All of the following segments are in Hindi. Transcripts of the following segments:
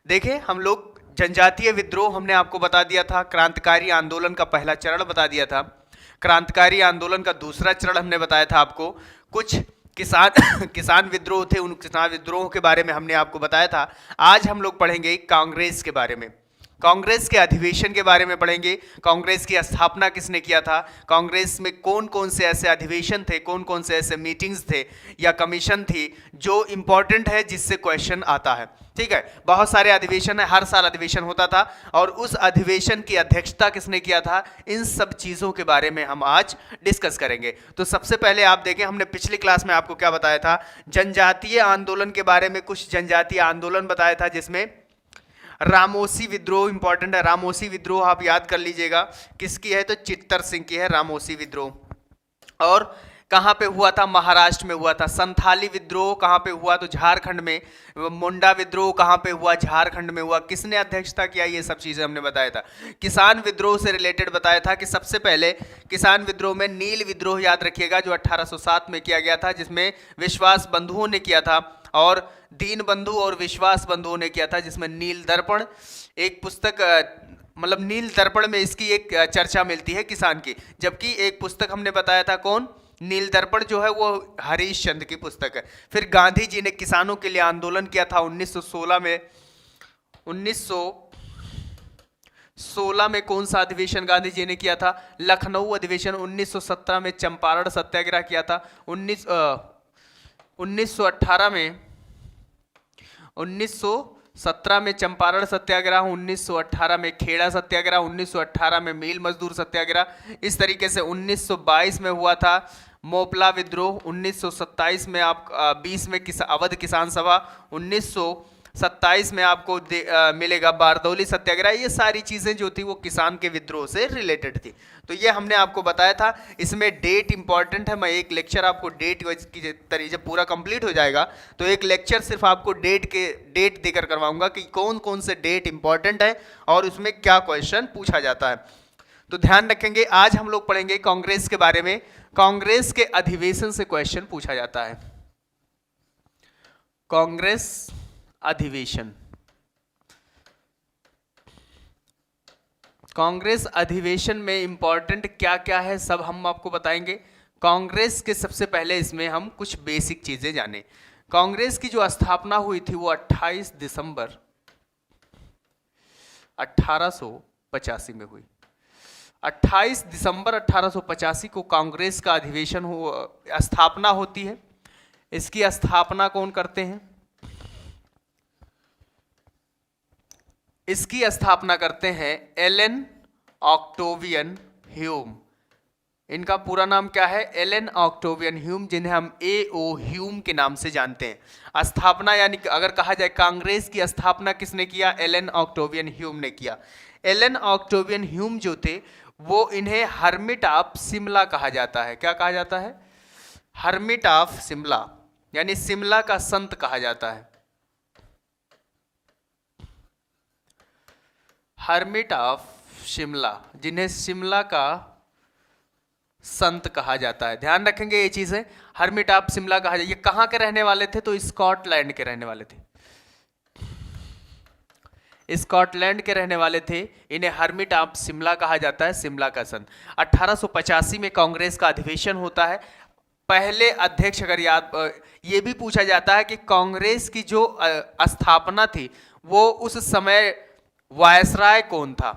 देखिए, हम लोग जनजातीय विद्रोह हमने आपको बता दिया था, क्रांतिकारी आंदोलन का पहला चरण बता दिया था, क्रांतिकारी आंदोलन का दूसरा चरण हमने बताया था आपको, कुछ किसान किसान विद्रोह थे, उन किसान विद्रोह के बारे में हमने आपको बताया था। आज हम लोग पढ़ेंगे कांग्रेस के बारे में, कांग्रेस के अधिवेशन के बारे में पढ़ेंगे, कांग्रेस की स्थापना किसने किया था, कांग्रेस में कौन कौन से ऐसे अधिवेशन थे, कौन कौन से ऐसे मीटिंग्स थे या कमीशन थी जो इंपॉर्टेंट है, जिससे क्वेश्चन आता है। ठीक है, बहुत सारे अधिवेशन है, हर साल अधिवेशन होता था, और उस अधिवेशन की अध्यक्षता किसने किया था, इन सब चीजों के बारे में हम आज डिस्कस करेंगे। तो सबसे पहले आप देखें, हमने पिछली क्लास में आपको क्या बताया था, जनजातीय आंदोलन के बारे में कुछ जनजातीय आंदोलन बताया था, जिसमें रामोसी विद्रोह इंपॉर्टेंट है। रामोसी विद्रोह आप याद कर लीजिएगा, किसकी है, तो चित्तर सिंह की है रामोसी विद्रोह। और कहां पे हुआ था, महाराष्ट्र में हुआ था। संथाली विद्रोह कहां पे हुआ, तो झारखंड में। मुंडा विद्रोह कहां पे हुआ, झारखंड में हुआ। किसने अध्यक्षता किया, ये सब चीजें हमने बताया था। किसान विद्रोह से रिलेटेड बताया था कि सबसे पहले किसान विद्रोह में नील विद्रोह याद रखिएगा, जो 1807 में किया गया था, जिसमें विश्वास बंधुओं ने किया था, और दीन बंधु और विश्वास बंधुओं ने किया था, जिसमें नील दर्पण एक पुस्तक, मतलब नील दर्पण में इसकी एक चर्चा मिलती है किसान की, जबकि एक पुस्तक हमने बताया था, कौन, नील दर्पण जो है वो हरीश चंद्र की पुस्तक है। फिर गांधी जी ने किसानों के लिए आंदोलन किया था 1916 में। 1916 में कौन सा अधिवेशन गांधी जी ने किया था, लखनऊ अधिवेशन। 1917 में चंपारण सत्याग्रह किया था। 1918 में 1917 में चंपारण सत्याग्रह, 1918 में खेड़ा सत्याग्रह, 1918 में मील मजदूर सत्याग्रह। इस तरीके से 1922 में हुआ था मोपला विद्रोह। 1927 में आप 20 में अवध किसान सभा। 1927 में आपको मिलेगा बारदौली सत्याग्रह। ये सारी चीजें जो थी वो किसान के विद्रोह से रिलेटेड थी। तो ये हमने आपको बताया था। इसमें डेट इंपॉर्टेंट है, मैं एक लेक्चर आपको डेट की तरीके जब पूरा कंप्लीट हो जाएगा तो एक लेक्चर सिर्फ आपको डेट देकर करवाऊंगा कि कौन कौन से डेट इंपॉर्टेंट है और उसमें क्या क्वेश्चन पूछा जाता है। तो ध्यान रखेंगे, आज हम लोग पढ़ेंगे कांग्रेस के बारे में। कांग्रेस के अधिवेशन से क्वेश्चन पूछा जाता है। कांग्रेस अधिवेशन, कांग्रेस अधिवेशन में इंपॉर्टेंट क्या क्या है सब हम आपको बताएंगे। कांग्रेस के सबसे पहले इसमें हम कुछ बेसिक चीजें जाने। कांग्रेस की जो स्थापना हुई थी वो 28 दिसंबर 1885 में हुई। 28 दिसंबर 1885 को कांग्रेस का अधिवेशन स्थापना होती है। इसकी स्थापना कौन करते हैं, इसकी स्थापना करते हैं एलन ऑक्टेवियन ह्यूम। इनका पूरा नाम क्या है, एलन ऑक्टेवियन ह्यूम, जिन्हें हम A.O. ह्यूम के नाम से जानते हैं। स्थापना यानी अगर कहा जाए कांग्रेस की स्थापना किसने किया, एलन ऑक्टेवियन ह्यूम ने किया। एलन ऑक्टेवियन ह्यूम जो थे वो इन्हें हर्मिट ऑफ शिमला कहा जाता है। क्या कहा जाता है, हर्मिट ऑफ शिमला, यानी शिमला का संत कहा जाता है। हर्मिट ऑफ शिमला, जिन्हें शिमला का संत कहा जाता है। ध्यान रखेंगे ये चीजें, हर्मिट ऑफ शिमला कहा जाए। ये कहां के रहने वाले थे, तो स्कॉटलैंड के रहने वाले थे। स्कॉटलैंड के रहने वाले थे, इन्हें हर्मिट ऑफ शिमला कहा जाता है, शिमला का संत। 1885 में कांग्रेस का अधिवेशन होता है। पहले अध्यक्ष, अगर याद ये भी पूछा जाता है कि कांग्रेस की जो स्थापना थी वो उस समय वायसराय कौन था,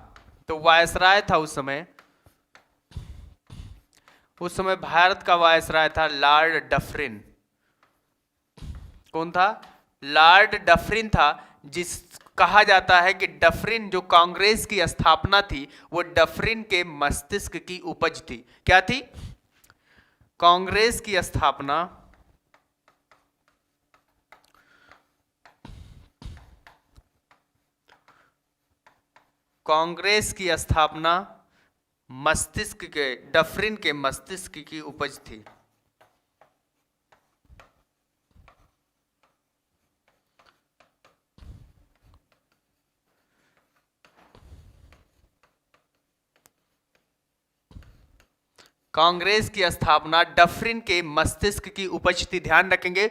तो वायसराय था उस समय भारत का वायसराय था लॉर्ड डफरिन। कौन था, लॉर्ड डफरिन था। जिस कहा जाता है कि डफरिन, जो कांग्रेस की स्थापना थी वो डफरिन के मस्तिष्क की उपज थी। क्या थी, कांग्रेस की स्थापना मस्तिष्क के, डफरिन के मस्तिष्क की उपज थी। कांग्रेस की स्थापना डफरिन के मस्तिष्क की उपज थी। ध्यान रखेंगे,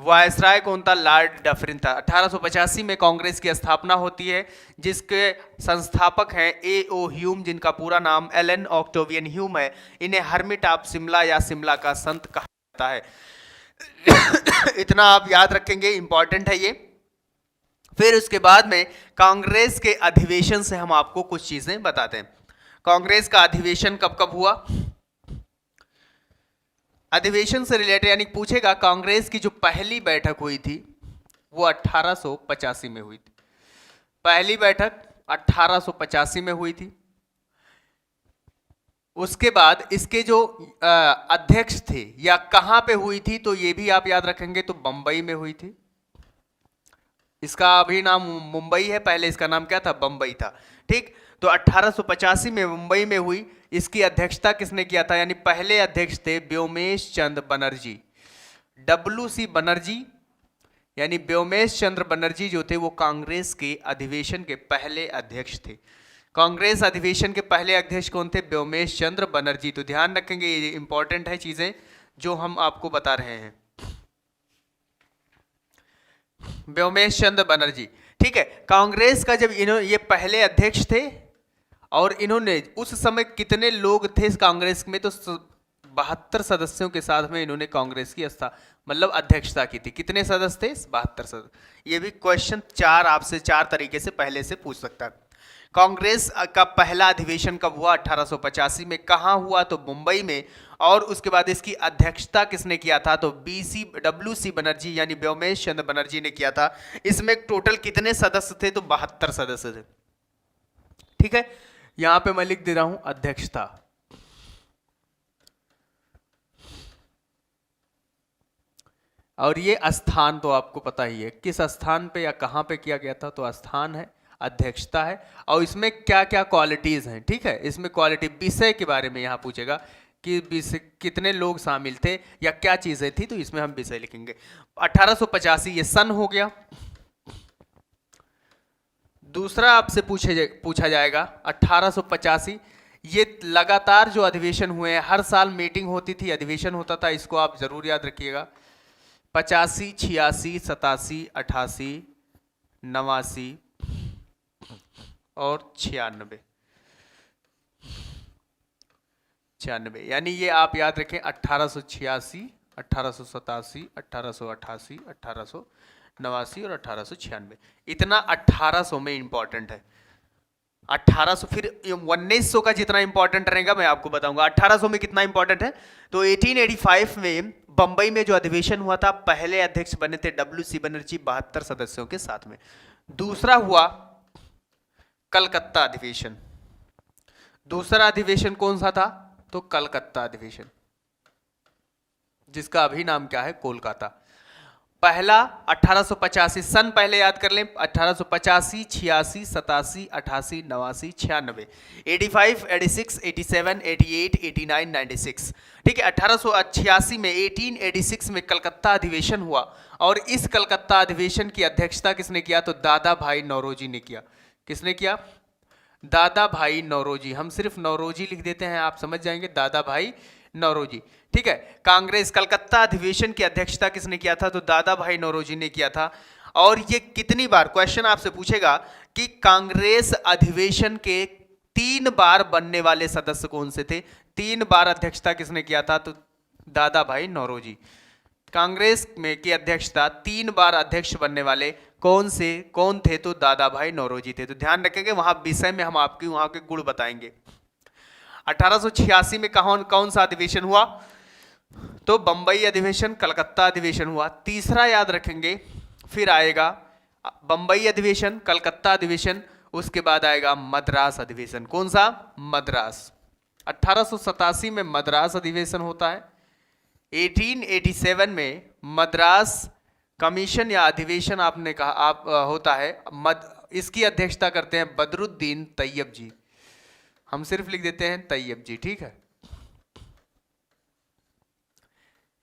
वायसराय कौन था? लॉर्ड डफरिन था। 1885 में कांग्रेस की स्थापना होती है, जिसके संस्थापक हैं A.O. ह्यूम, जिनका पूरा नाम एलन ऑक्टेवियन ह्यूम है। इन्हें हर्मिट ऑफ शिमला या शिमला का संत कहा जाता है। इतना आप याद रखेंगे, इंपॉर्टेंट है ये। फिर उसके बाद में कांग्रेस के अधिवेशन से हम आपको कुछ चीजें बताते हैं। कांग्रेस का अधिवेशन कब कब हुआ? अधिवेशन से रिलेटेड यानी पूछेगा, कांग्रेस की जो पहली बैठक हुई थी वो 1885 में हुई थी। पहली बैठक 1885 में हुई थी। उसके बाद इसके जो अध्यक्ष थे या कहां पे हुई थी, तो ये भी आप याद रखेंगे, तो बंबई में हुई थी। इसका अभी नाम मुंबई है, पहले इसका नाम क्या था? बंबई था। ठीक, तो 1885 में मुंबई में हुई। इसकी अध्यक्षता किसने किया था? यानी पहले अध्यक्ष थे व्योमेश चंद्र बनर्जी। WC बनर्जी यानी व्योमेश चंद्र बनर्जी जो थे वो कांग्रेस के अधिवेशन के पहले अध्यक्ष थे। कांग्रेस अधिवेशन के पहले अध्यक्ष कौन थे? व्योमेश चंद्र बनर्जी। तो ध्यान रखेंगे, ये इंपॉर्टेंट है चीजें जो हम आपको बता रहे हैं। व्योमेश चंद्र बनर्जी, ठीक है। कांग्रेस का जब ये पहले अध्यक्ष थे, और इन्होंने उस समय कितने लोग थे इस कांग्रेस में? तो 72 सदस्यों के साथ में इन्होंने कांग्रेस की मतलब अध्यक्षता की थी। कितने सदस्य थे? 72 सदस्य। ये भी क्वेश्चन आपसे 4 तरीके से पहले से पूछ सकता है। कांग्रेस का पहला अधिवेशन कब हुआ? 1885 में। कहां हुआ? तो मुंबई में। और उसके बाद इसकी अध्यक्षता किसने किया था? तो WC बनर्जी यानी व्योमेश चंद्र बनर्जी ने किया था। इसमें टोटल कितने सदस्य थे? तो 72 सदस्य थे। ठीक है, यहां पे मैं लिख दे रहा हूं अध्यक्षता। और ये स्थान तो आपको पता ही है, किस स्थान पे या कहां पे किया गया था? तो स्थान है, अध्यक्षता है। और इसमें क्या क्या क्वालिटीज हैं? ठीक है, इसमें क्वालिटी, विषय के बारे में यहां पूछेगा कि कितने लोग शामिल थे या क्या चीजें थी, तो इसमें हम विषय लिखेंगे। 1885 ये सन हो गया। दूसरा आपसे पूछा जाएगा 1885, ये लगातार जो अधिवेशन हुए हैं, हर साल मीटिंग होती थी, अधिवेशन होता था, इसको आप जरूर याद रखिएगा। 85, 86, 87, 88, 89 और 96। यानी ये आप याद रखें 1886, 1887, 1888, 1889 और 1896। इतना 1800 में इंपॉर्टेंट है। 1800, फिर 1900 का जितना इंपॉर्टेंट रहेगा मैं आपको बताऊंगा। 1800 में कितना इंपॉर्टेंट है? तो 1885 में बंबई में जो अधिवेशन हुआ था, पहले अध्यक्ष बने थे WC बनर्जी 72 सदस्यों के साथ में। दूसरा हुआ कलकत्ता अधिवेशन। दूसरा अधिवेशन कौन सा था? तो कलकत्ता अधिवेशन, जिसका अभी नाम क्या है? कोलकाता। पहला 1885 सन पहले याद कर लें, 1885, 86, 87, 88, 89, 96, 85, 86, 87, 88, 89, 96। ठीक है, 1886 में 1886 में कलकत्ता अधिवेशन हुआ। और इस कलकत्ता अधिवेशन की अध्यक्षता किसने किया? तो दादा भाई नौरोजी ने किया। किसने किया? दादा भाई नौरोजी। हम सिर्फ नौरोजी लिख देते हैं, आप समझ जाएंगे, दादा भाई नौरोजी। ठीक है, कांग्रेस कलकत्ता अधिवेशन की अध्यक्षता किसने किया था? तो दादा भाई नौरोजी ने किया था। और ये कितनी बार, क्वेश्चन आपसे पूछेगा कि कांग्रेस अधिवेशन के 3 बार बनने वाले सदस्य कौन से थे? 3 बार अध्यक्षता किसने किया था? तो दादा भाई नौरोजी। कांग्रेस में की अध्यक्षता 3 बार अध्यक्ष बनने वाले कौन थे? तो दादा भाई नौरोजी थे। तो ध्यान रखेंगे, वहां विषय में हम आपकी वहां के गुण बताएंगे। 1886 में कौन सा अधिवेशन हुआ? तो बंबई अधिवेशन, कलकत्ता अधिवेशन हुआ। तीसरा याद रखेंगे, फिर आएगा बंबई अधिवेशन, कलकत्ता अधिवेशन, उसके बाद आएगा मद्रास अधिवेशन। कौन सा? मद्रास। 1887 में मद्रास अधिवेशन होता है। 1887 में मद्रास कमीशन या अधिवेशन आपने कहा होता है। इसकी अध्यक्षता करते हैं बदरुद्दीन तैयब जी। हम सिर्फ लिख देते हैं तैयब जी। ठीक है,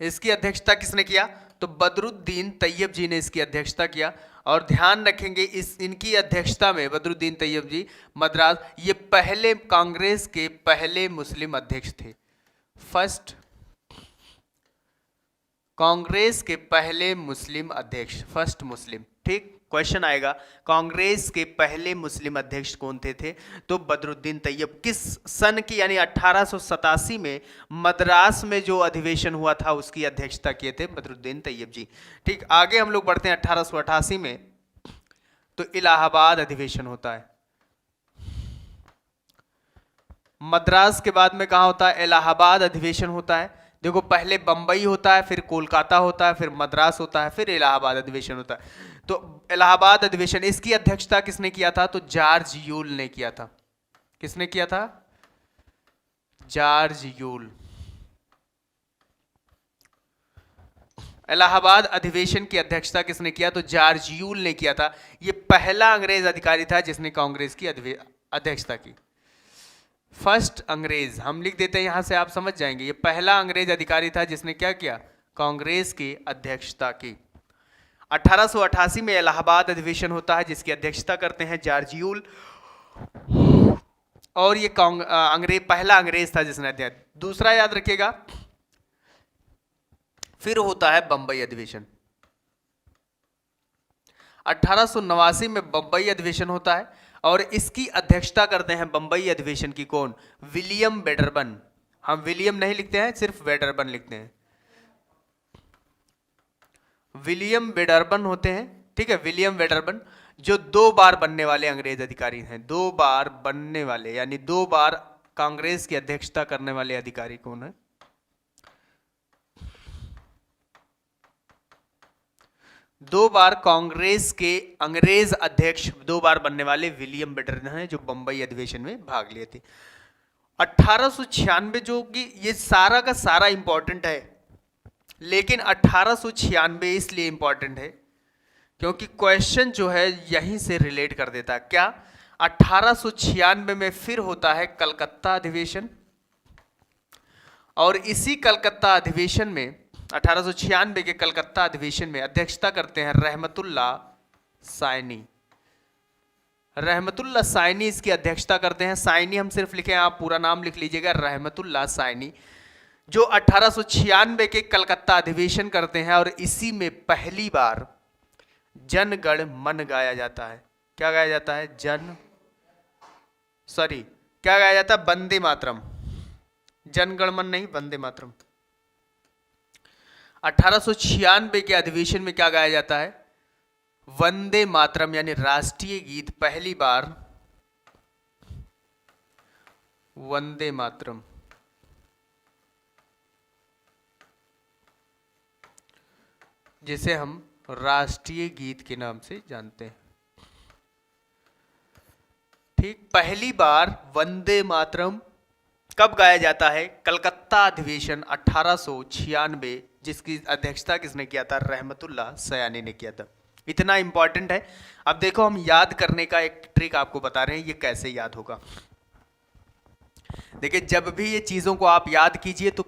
इसकी अध्यक्षता किसने किया? तो बदरुद्दीन तैयब जी ने इसकी अध्यक्षता किया। और ध्यान रखेंगे, इनकी अध्यक्षता में बदरुद्दीन तैयब जी मद्रास, ये पहले कांग्रेस के पहले मुस्लिम अध्यक्ष थे। फर्स्ट कांग्रेस के पहले मुस्लिम अध्यक्ष, फर्स्ट मुस्लिम, ठीक, क्वेश्चन आएगा कांग्रेस के पहले मुस्लिम अध्यक्ष कौन थे? तो बदरुद्दीन तैयब। किस सन की, यानी 1887 में मद्रास में जो अधिवेशन हुआ था उसकी अध्यक्षता किए थे बदरुद्दीन तैयब जी। ठीक, आगे हम लोग बढ़ते हैं 1888 में, तो इलाहाबाद अधिवेशन होता है। मद्रास के बाद में कहां होता है? इलाहाबाद अधिवेशन होता है। देखो, पहले बंबई होता है, फिर कोलकाता होता है, फिर मद्रास होता है, फिर इलाहाबाद अधिवेशन होता है। तो इलाहाबाद अधिवेशन, इसकी अध्यक्षता किसने किया था? तो जॉर्ज यूल ने किया था। किसने किया था? George Yule. इलाहाबाद अधिवेशन की अध्यक्षता किसने किया? तो जॉर्ज यूल ने किया था। यह पहला अंग्रेज अधिकारी था जिसने कांग्रेस की अध्यक्षता की। फर्स्ट अंग्रेज हम लिख देते हैं, यहां से आप समझ जाएंगे। ये पहला अंग्रेज अधिकारी था जिसने क्या किया? कांग्रेस की अध्यक्षता की। 1888 में इलाहाबाद अधिवेशन होता है जिसकी अध्यक्षता करते हैं जॉर्ज यूल, और ये पहला अंग्रेज था जिसने अध्यक्ष। दूसरा याद रखिएगा, फिर होता है बंबई अधिवेशन। 1889 में बंबई अधिवेशन होता है और इसकी अध्यक्षता करते हैं बंबई अधिवेशन की कौन? William Wedderburn. हम विलियम नहीं लिखते हैं, सिर्फ वेडरबर्न लिखते हैं। विलियम वेडरबर्न होते हैं, ठीक है, विलियम वेडरबर्न, जो 2 बार बनने वाले अंग्रेज अधिकारी हैं। 2 बार बनने वाले, यानी 2 बार कांग्रेस की अध्यक्षता करने वाले अधिकारी कौन है? 2 बार कांग्रेस के अंग्रेज अध्यक्ष 2 बार बनने वाले विलियम वेडरबर्न हैं, जो बंबई अधिवेशन में भाग लिए थे। 1896, जो कि ये सारा का सारा इंपॉर्टेंट है, लेकिन 1896 इसलिए इंपॉर्टेंट है क्योंकि क्वेश्चन जो है यहीं से रिलेट कर देता है। क्या? 1896 में फिर होता है कलकत्ता अधिवेशन, और इसी कलकत्ता अधिवेशन में 1896 के कलकत्ता अधिवेशन में अध्यक्षता करते हैं रहमतुल्लाह साइनी। रहमतुल्लाह साइनी इसकी अध्यक्षता करते हैं। साइनी हम सिर्फ लिखे, आप पूरा नाम लिख लीजिएगा, रहमतुल्लाह साइनी, जो 1896 के कलकत्ता अधिवेशन करते हैं, और इसी में पहली बार जन गण मन गाया जाता है। क्या गाया जाता है? क्या गाया जाता है? वंदे मातरम। जन गण मन नहीं, वंदे मातरम। 1896 के अधिवेशन में क्या गाया जाता है? वंदे मातरम, यानी राष्ट्रीय गीत। पहली बार वंदे मातरम, जिसे हम राष्ट्रीय गीत के नाम से जानते हैं। ठीक, पहली बार वंदे मातरम कब गाया जाता है? कलकत्ता अधिवेशन 1896, जिसकी अध्यक्षता किसने किया था? रहमतुल्लाह सयानी ने किया था। इतना इंपॉर्टेंट है। अब देखो, हम याद करने का एक ट्रिक आपको बता रहे हैं, ये कैसे याद होगा। देखिए, जब भी ये चीजों को आप याद कीजिए तो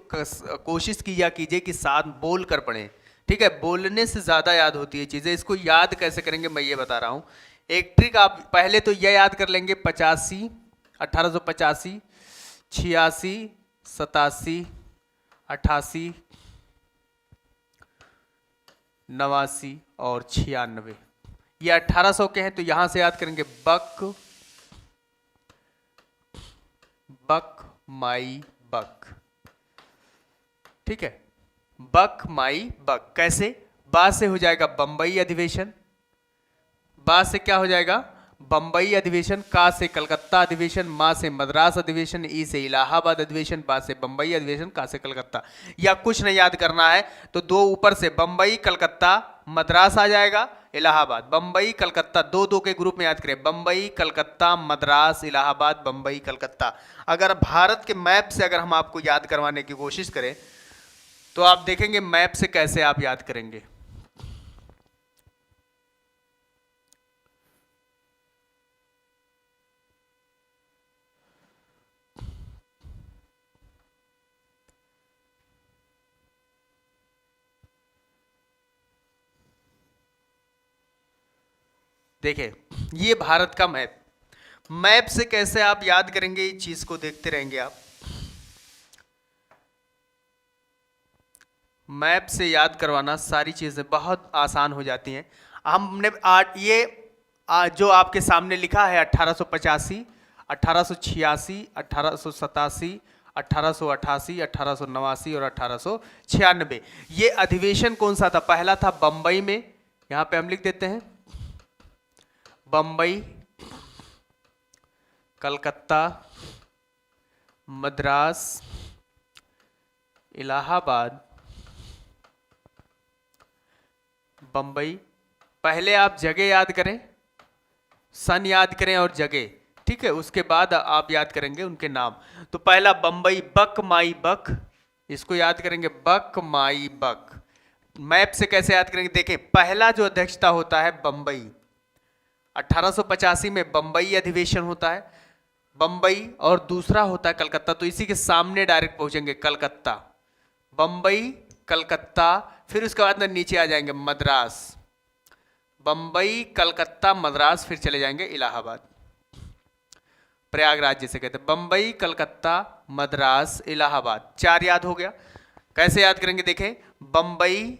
कोशिश कीजिए कि साथ बोल कर पढ़ें, ठीक है? बोलने से ज्यादा याद होती है चीजें। इसको याद कैसे करेंगे मैं ये बता रहा हूं। एक ट्रिक आप पहले तो यह याद कर लेंगे, 85, 1885, 86, 87, 88, 89 और 96। ये 1800 के हैं, तो यहां से याद करेंगे बक बक माई बक, ठीक है? बक माई बक। कैसे? बा से हो जाएगा बंबई अधिवेशन, बा से क्या हो जाएगा? बंबई अधिवेशन, का से कलकत्ता अधिवेशन, मा से मद्रास अधिवेशन, ई से इलाहाबाद अधिवेशन, बा से बंबई अधिवेशन, का से कलकत्ता। या कुछ नहीं याद करना है तो 2 ऊपर से बंबई कलकत्ता मद्रास आ जाएगा, इलाहाबाद। बंबई कलकत्ता 2-2 के ग्रुप में याद करें, बंबई कलकत्ता मद्रास इलाहाबाद, बंबई कलकत्ता। अगर भारत के मैप से अगर हम आपको याद करवाने की कोशिश करें तो आप देखेंगे मैप से कैसे आप याद करेंगे। देखिए, ये भारत का मैप, मैप से कैसे आप याद करेंगे, इस चीज को देखते रहेंगे आप। मैप से याद करवाना सारी चीज़ें बहुत आसान हो जाती हैं। हमने जो आपके सामने लिखा है 1885, 1886, 1887, 1888, 1889 और 1896, ये अधिवेशन कौन सा था? पहला था बंबई में, यहां पे हम लिख देते हैं बंबई, कलकत्ता, मद्रास, इलाहाबाद, बंबई। पहले आप जगह याद करें, सन याद करें और जगह, ठीक है, उसके बाद आप याद करेंगे उनके नाम। तो पहला बंबई, बक माई बक, इसको याद करेंगे बक माई बक। मैप से कैसे याद करेंगे? देखें, पहला जो अध्यक्षता होता है बंबई, 1885 में बंबई अधिवेशन होता है बंबई, और दूसरा होता है कलकत्ता। तो इसी के सामने डायरेक्ट पहुंचेंगे, कलकत्ता, बंबई, कलकत्ता, फिर उसके बाद में नीचे आ जाएंगे मद्रास, बंबई, कलकत्ता, मद्रास, फिर चले जाएंगे इलाहाबाद, प्रयागराज जिसे कहते हैं। बंबई, कलकत्ता, मद्रास, इलाहाबाद, 4 याद हो गया। कैसे याद करेंगे? देखें, बंबई,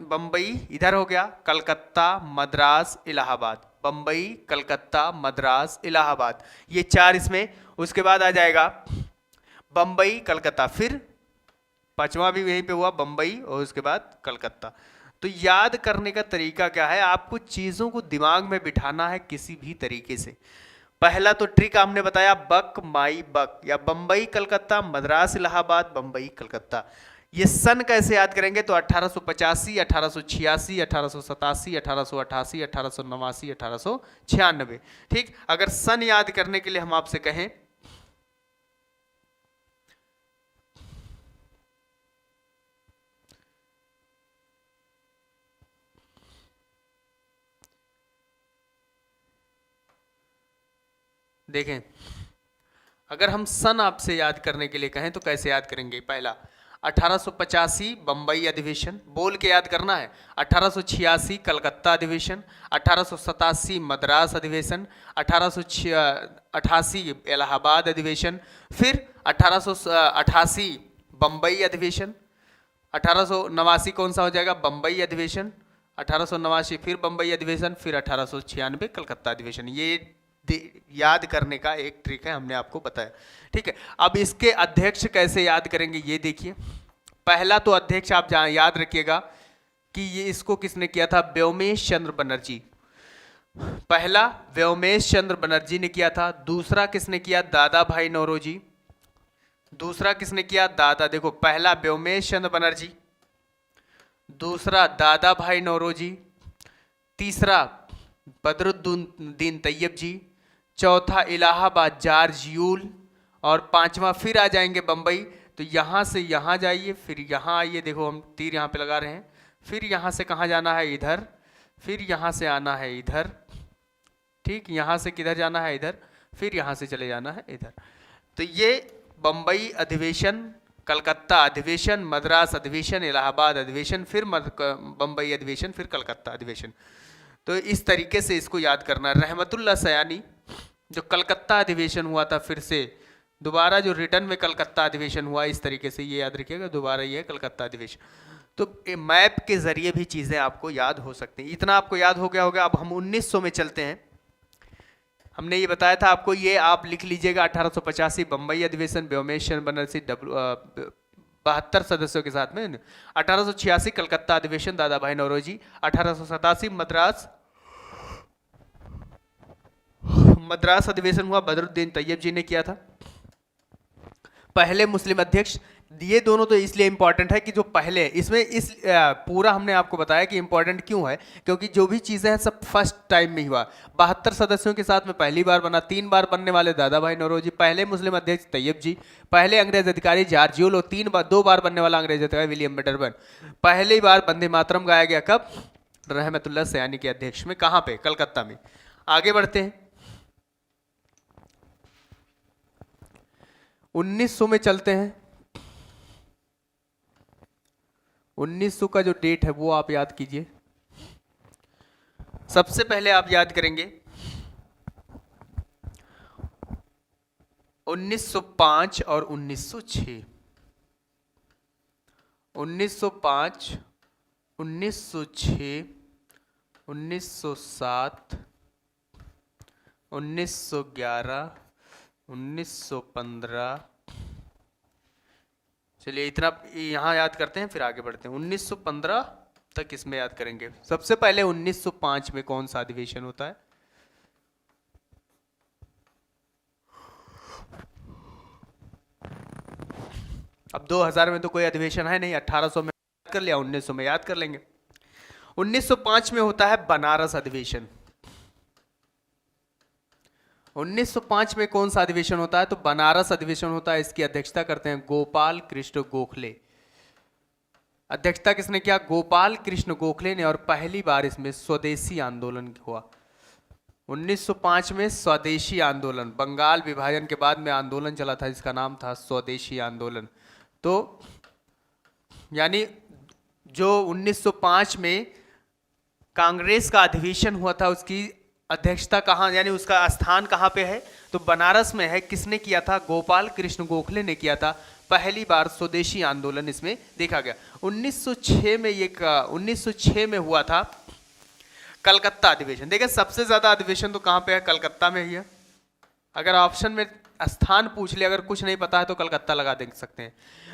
बंबई इधर हो गया, कलकत्ता, मद्रास, इलाहाबाद, बंबई, कलकत्ता, मद्रास, इलाहाबाद, ये 4 इसमें। उसके बाद आ जाएगा बंबई, कलकत्ता, फिर 5वां भी यहीं पे हुआ, बंबई, और उसके बाद कलकत्ता। तो याद करने का तरीका क्या है? आपको चीजों को दिमाग में बिठाना है किसी भी तरीके से। पहला तो ट्रिक हमने बताया बक माई बक, या बंबई, कलकत्ता, मद्रास, इलाहाबाद, बंबई, कलकत्ता। ये सन कैसे याद करेंगे? तो 1885, 1886, 1887, 1888, 1889, 1896, ठीक। अगर सन याद करने के लिए हम आपसे कहें, देखें, अगर हम सन आपसे याद करने के लिए कहें तो कैसे याद करेंगे? पहला 1885 बंबई अधिवेशन, बोल के याद करना है। 1886 कलकत्ता अधिवेशन, 1887 मद्रास अधिवेशन, 1888 इलाहाबाद अधिवेशन, फिर 1888 बंबई अधिवेशन, 1889 कौन सा हो जाएगा? बंबई अधिवेशन, 1889 फिर बंबई अधिवेशन, फिर 1896 कलकत्ता अधिवेशन। ये याद करने का एक ट्रिक है, हमने आपको बताया, ठीक है। अब इसके अध्यक्ष कैसे याद करेंगे ये देखिए। पहला तो अध्यक्ष आप याद रखिएगा कि ये इसको किसने किया था? व्योमेश चंद्र बनर्जी। पहला व्योमेश चंद्र बनर्जी ने किया था। दूसरा किसने किया? दादा भाई नौरोजी। दूसरा किसने किया? दादा, देखो, पहला व्योमेश चंद्र बनर्जी, दूसरा दादा भाई नौरोजी, तीसरा बदरुद्दीन तैयब जी, चौथा इलाहाबाद जॉर्ज यूल, और 5वां फिर आ जाएंगे बंबई। तो यहां से यहां जाइए, फिर यहां आइए, देखो हम तीर यहां पे लगा रहे हैं, फिर यहां से कहां जाना है? इधर, फिर यहां से आना है इधर, ठीक, यहां से किधर जाना है? इधर, फिर यहां से चले जाना है इधर। तो ये बंबई अधिवेशन, कलकत्ता अधिवेशन, मद्रास अधिवेशन, इलाहाबाद अधिवेशन, फिर बंबई अधिवेशन, फिर कलकत्ता अधिवेशन। तो इस तरीके से इसको याद करना। रहमतुल्लाह सयानी, जो कलकत्ता अधिवेशन हुआ था, फिर से दोबारा जो रिटर्न में कलकत्ता अधिवेशन हुआ, इस तरीके से ये याद रखिएगा, दोबारा ये कलकत्ता अधिवेशन। तो मैप के जरिए भी चीजें आपको याद हो सकती हैं। इतना आपको याद हो गया होगा। अब हम 1900 में चलते हैं। हमने ये बताया था आपको, ये आप लिख लीजिएगा, 1885 बंबई अधिवेशन, व्योमेश चंद्र बनर्जी 72 सदस्यों के साथ में। 1886 कलकत्ता अधिवेशन, दादा भाई नौरोजी। 1887 मद्रास अधिवेशन हुआ, बदरुद्दीन तैयब जी ने किया था, पहले मुस्लिम अध्यक्ष। ये दोनों तो इसलिए इंपॉर्टेंट है कि जो पहले इसमें इस पूरा हमने आपको बताया कि इंपॉर्टेंट क्यों है, क्योंकि जो भी चीजें हैं सब फर्स्ट टाइम में हुआ। 72 सदस्यों के साथ में पहली बार बना, 3 बार बनने वाले दादा भाई नौरोजी, पहले मुस्लिम अध्यक्ष तैयब जी, पहले अंग्रेज अधिकारी जॉर्ज यूल, और 2 बार बनने वाला अंग्रेज अधिकारी विलियम बेटरबन। पहली बार वंदे मातरम गाया गया कब? रहमतुल्लाह सयानी के अध्यक्ष में। कहां पे? कलकत्ता में। आगे बढ़ते हैं, 1900 में चलते हैं। 1900 का जो डेट है वो आप याद कीजिए। सबसे पहले आप याद करेंगे 1905 और 1906। 1905, 1906, 1907, 1911, 1915। चलिए इतना यहाँ याद करते हैं, फिर आगे बढ़ते हैं। 1915 तक इसमें याद करेंगे। सबसे पहले 1905 में कौन सा अधिवेशन होता है? अब 2000 में तो कोई अधिवेशन है नहीं, 1800 में याद कर लिया, 1900 में याद कर लेंगे। 1905 में होता है बनारस अधिवेशन। 1905 में कौन सा अधिवेशन होता है? तो बनारस अधिवेशन होता है। इसकी अध्यक्षता करते हैं गोपाल कृष्ण गोखले। अध्यक्षता किसने किया? गोपाल कृष्ण गोखले ने। और पहली बार इसमें स्वदेशी आंदोलन हुआ। 1905 में स्वदेशी आंदोलन, बंगाल विभाजन के बाद में आंदोलन चला था, जिसका नाम था स्वदेशी आंदोलन। तो यानी जो 1905 में कांग्रेस का अधिवेशन हुआ था, उसकी अध्यक्षता कहाँ, यानी उसका स्थान कहाँ पे है? तो बनारस में है। किसने किया था? गोपाल कृष्ण गोखले ने किया था। पहली बार स्वदेशी आंदोलन इसमें देखा गया। 1906 में हुआ था कलकत्ता अधिवेशन। देखिए सबसे ज्यादा अधिवेशन तो कहाँ पे है? कलकत्ता में ही है। अगर ऑप्शन में स्थान पूछ ले, अगर कुछ नहीं पता है तो कलकत्ता लगा दे सकते हैं।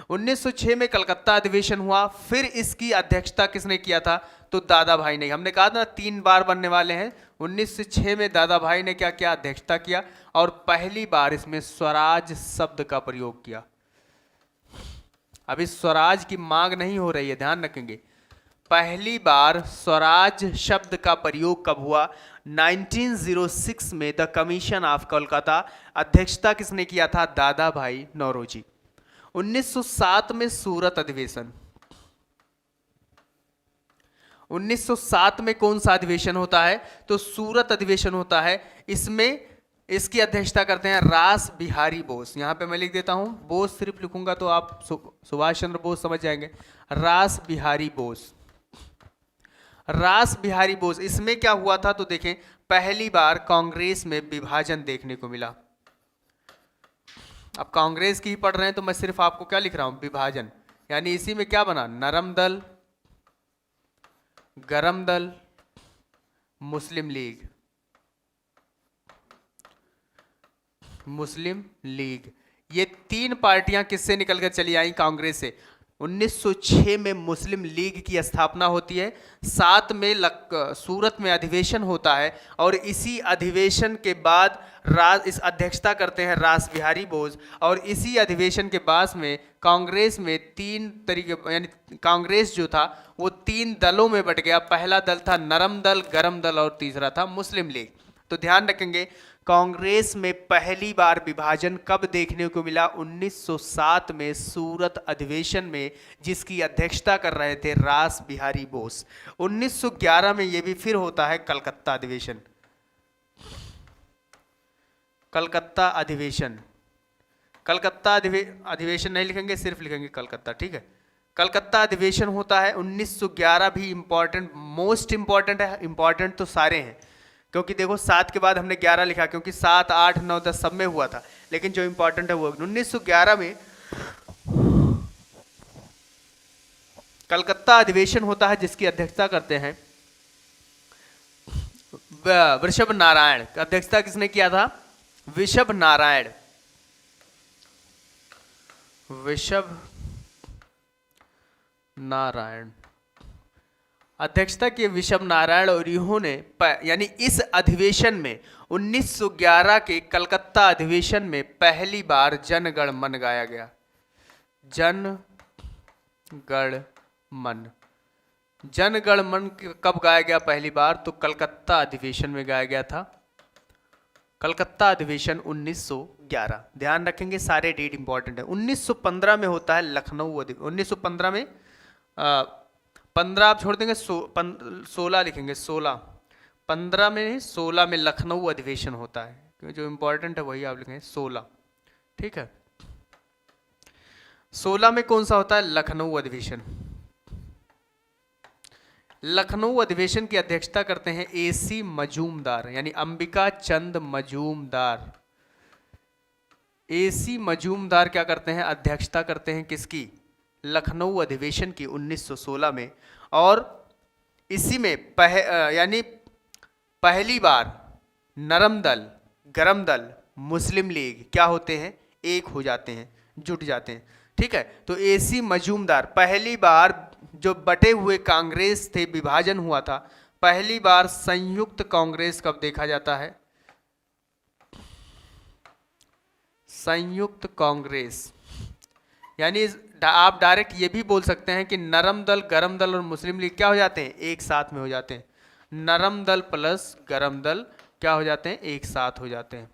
1906 में कलकत्ता अधिवेशन हुआ। फिर इसकी अध्यक्षता किसने किया था? तो दादा भाई ने। हमने कहा था 3 बार बनने वाले हैं। 1906 में दादा भाई ने क्या किया? अध्यक्षता किया। और पहली बार इसमें स्वराज शब्द का प्रयोग किया। अभी स्वराज की मांग नहीं हो रही है, ध्यान रखेंगे। पहली बार स्वराज शब्द का प्रयोग कब हुआ? 1906 में द कमीशन ऑफ कोलकाता। अध्यक्षता किसने किया था? दादा भाई नौरोजी। 1907 में सूरत अधिवेशन। 1907 में कौन सा अधिवेशन होता है? तो सूरत अधिवेशन होता है। इसमें इसकी अध्यक्षता करते हैं रास बिहारी बोस। यहां पे मैं लिख देता हूं, बोस सिर्फ लिखूंगा तो आप सुभाष चंद्र बोस समझ जाएंगे। रास बिहारी बोस, रास बिहारी बोस। इसमें क्या हुआ था? तो देखें, पहली बार कांग्रेस में विभाजन देखने को मिला। अब कांग्रेस की ही पढ़ रहे हैं तो मैं सिर्फ आपको क्या लिख रहा हूं? विभाजन। यानी इसी में क्या बना? नरम दल, गरम दल, मुस्लिम लीग, मुस्लिम लीग। ये 3 पार्टियां किससे निकलकर चली आई? कांग्रेस से। 1906 में मुस्लिम लीग की स्थापना होती है। 7 में सूरत में अधिवेशन होता है। और इसी अधिवेशन के बाद इस अध्यक्षता करते हैं रास बिहारी बोस। और इसी अधिवेशन के बाद में कांग्रेस में 3 तरीके, यानी कांग्रेस जो था वो 3 दलों में बट गया। पहला दल था नरम दल, गरम दल, और तीसरा था मुस्लिम लीग। तो ध्यान रखेंगे, कांग्रेस में पहली बार विभाजन कब देखने को मिला? 1907 में सूरत अधिवेशन में, जिसकी अध्यक्षता कर रहे थे रास बिहारी बोस। 1911 में यह भी फिर होता है कलकत्ता अधिवेशन। कलकत्ता अधिवेशन, कलकत्ता अधिवेशन नहीं लिखेंगे, सिर्फ लिखेंगे कलकत्ता, ठीक है। कलकत्ता अधिवेशन होता है 1911 भी इंपॉर्टेंट, मोस्ट इंपॉर्टेंट है। इंपॉर्टेंट तो सारे हैं, क्योंकि देखो 7 के बाद हमने 11 लिखा, क्योंकि 7, 8, 9, 10 सब में हुआ था। लेकिन जो इंपॉर्टेंट है वो 1911 में कलकत्ता अधिवेशन होता है, जिसकी अध्यक्षता करते हैं वृषभ नारायण। अध्यक्षता किसने किया था? वृषभ नारायण। वृषभ नारायण अध्यक्षता के वृषभ नारायण। और इन्होंने यानी इस अधिवेशन में 1911 के कलकत्ता अधिवेशन में पहली बार जनगण मन गाया गया। जन गण मन, जनगण मन कब गाया गया पहली बार? तो कलकत्ता अधिवेशन में गाया गया था। कलकत्ता अधिवेशन 1911। ध्यान रखेंगे, सारे डेट इंपॉर्टेंट है। 1915 में होता है लखनऊ अधिवेशन। 1915 में 15 आप छोड़ देंगे, 16 लिखेंगे, 16। 15 में 16 में लखनऊ अधिवेशन होता है, क्योंकि जो इंपॉर्टेंट है वही आप लिखेंगे 16, ठीक है। 16 में कौन सा होता है? लखनऊ अधिवेशन। लखनऊ अधिवेशन की अध्यक्षता करते हैं AC मजूमदार, यानी अंबिका चंद मजूमदार। AC मजूमदार क्या करते हैं? अध्यक्षता करते हैं किसकी? लखनऊ अधिवेशन की 1916 में। और इसी में यानी पहली बार नरम दल, गरम दल, मुस्लिम लीग क्या होते हैं, एक हो जाते हैं, जुट जाते हैं। ठीक है, तो एसी मजूमदार पहली बार, जो बटे हुए कांग्रेस थे, विभाजन हुआ था, पहली बार संयुक्त कांग्रेस कब देखा जाता है, संयुक्त कांग्रेस। यानी आप डायरेक्ट ये भी बोल सकते हैं कि नरम दल, गरम दल और मुस्लिम लीग क्या हो जाते हैं, एक साथ में हो जाते हैं। नरम दल प्लस गरम दल क्या हो जाते हैं, एक साथ हो जाते हैं।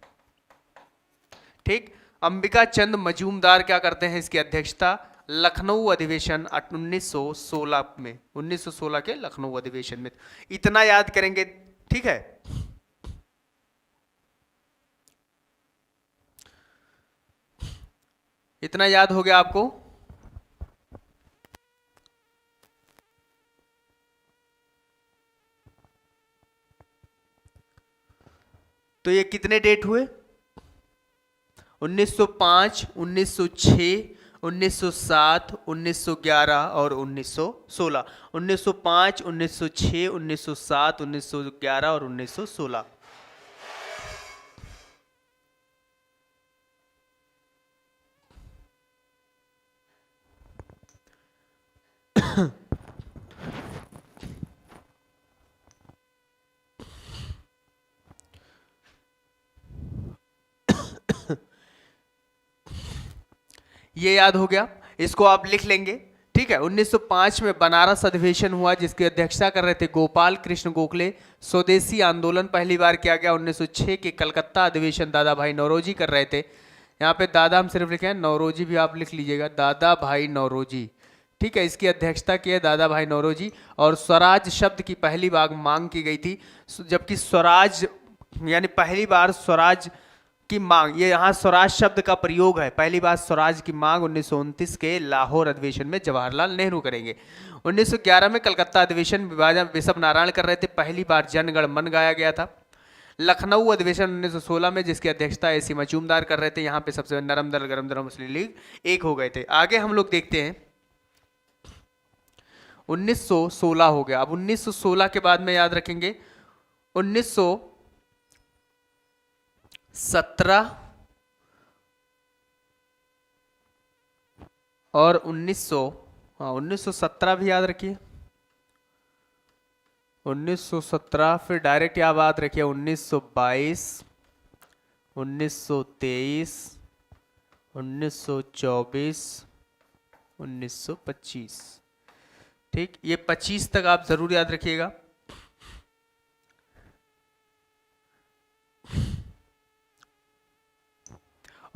ठीक, अंबिका चंद मजूमदार क्या करते हैं, इसकी अध्यक्षता लखनऊ अधिवेशन 1916 में, 1916 के लखनऊ अधिवेशन में। इतना याद करेंगे, ठीक है। इतना याद हो गया आपको। तो ये कितने डेट हुए, 1905, 1906, 1907, 1911 और 1916। 1905, 1906, 1907, 1911 और 1916। ये याद हो गया, इसको आप लिख लेंगे। ठीक है, 1905 में बनारस अधिवेशन हुआ जिसकी अध्यक्षता कर रहे थे गोपाल कृष्ण गोखले। स्वदेशी आंदोलन पहली बार किया गया 1906 के कलकत्ता अधिवेशन दादा भाई नौरोजी कर रहे थे। यहाँ पे दादा हम सिर्फ लिखे हैं, नौरोजी भी आप लिख लीजिएगा, दादा भाई नौरोजी। ठीक है, इसकी अध्यक्षता की है दादा भाई नौरोजी। और स्वराज शब्द की पहली बार मांग की गई थी, जबकि स्वराज यानी पहली बार स्वराज की मांग, ये यहाँ स्वराज शब्द का प्रयोग है, पहली बार स्वराज की मांग 1929 के लाहौर अधिवेशन में जवाहरलाल नेहरू करेंगे। 1911 में कलकत्ता अधिवेशन विभाजन बिशप नारायण कर रहे थे, पहली बार जनगण मन गाया गया था। लखनऊ अधिवेशन 1916 में जिसकी अध्यक्षता एसी मजूमदार कर रहे थे, यहाँ पे सबसे नरम दल, गरम दल, मुस्लिम लीग एक हो गए थे। आगे हम लोग देखते हैं 1916 हो गया। अब 1916 के बाद में याद रखेंगे 1917 और 1917 भी याद रखिए, 1917। फिर डायरेक्ट याद रखिए 1922, 1923, 1924, 1925। ठीक, ये 25 तक आप जरूर याद रखिएगा।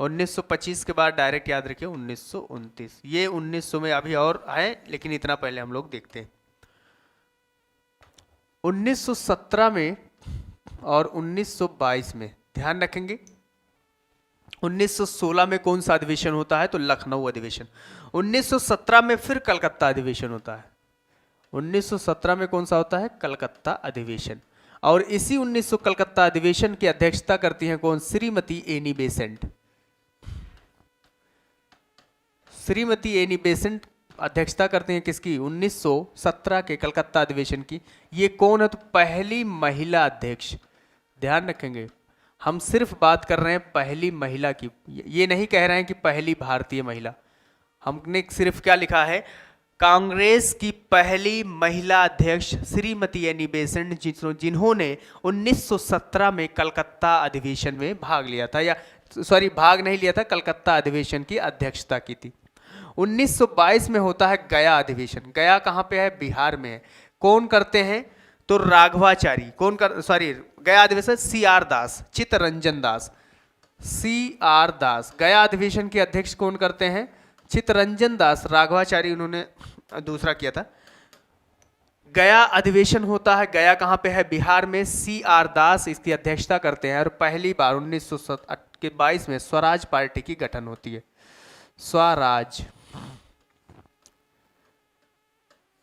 और 1925 के बाद डायरेक्ट याद रखिए 1929। ये 1900 में अभी और आए, लेकिन इतना पहले हम लोग देखते हैं। 1917 में और 1922 में ध्यान रखेंगे। 1916 में कौन सा अधिवेशन होता है, तो लखनऊ अधिवेशन। 1917 में फिर कलकत्ता अधिवेशन होता है। 1917 में कौन सा होता है, कलकत्ता अधिवेशन। और इसी 1900 कलकत्ता अधिवेशन की अध्यक्षता करती हैं कौन, Shrimati Annie Besant. Shrimati Annie Besant अध्यक्षता करते हैं किसकी, 1917 के कलकत्ता अधिवेशन की। ये कौन है, तो पहली महिला अध्यक्ष। ध्यान रखेंगे, हम सिर्फ बात कर रहे हैं पहली महिला की, ये नहीं कह रहे हैं कि पहली भारतीय महिला। हमने सिर्फ क्या लिखा है, कांग्रेस की पहली महिला अध्यक्ष श्रीमती एनी बेसेंट, जिन्होंने 1917 में कलकत्ता अधिवेशन में भाग लिया था, या सॉरी भाग नहीं लिया था, कलकत्ता अधिवेशन की अध्यक्षता की थी। 1922 में होता है गया अधिवेशन। गया कहाँ पे है, बिहार में है। कौन करते हैं, तो राघवाचारी। कौन कर, सॉरी गया अधिवेशन CR दास, चित्तरंजन दास, CR दास। गया अधिवेशन के अध्यक्ष कौन करते हैं, चित्तरंजन दास। राघवाचारी उन्होंने दूसरा किया था। गया अधिवेशन होता है, गया कहाँ पे है, बिहार में। CR दास इसकी अध्यक्षता करते हैं। और पहली बार 1922 में स्वराज पार्टी की गठन होती है।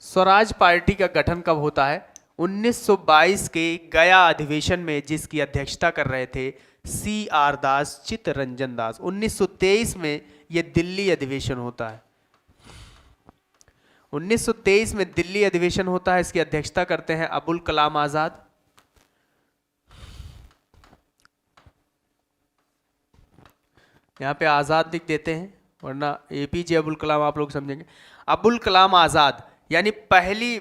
स्वराज पार्टी का गठन कब होता है, 1922 के गया अधिवेशन में, जिसकी अध्यक्षता कर रहे थे CR दास, चित्तरंजन दास। 1923 में यह दिल्ली अधिवेशन होता है। 1923 में दिल्ली अधिवेशन होता है, इसकी अध्यक्षता करते हैं अबुल कलाम आजाद। यहां पे आजाद लिख देते हैं वरना एपीजे अबुल कलाम आप लोग समझेंगे। अबुल कलाम आजाद यानी पहली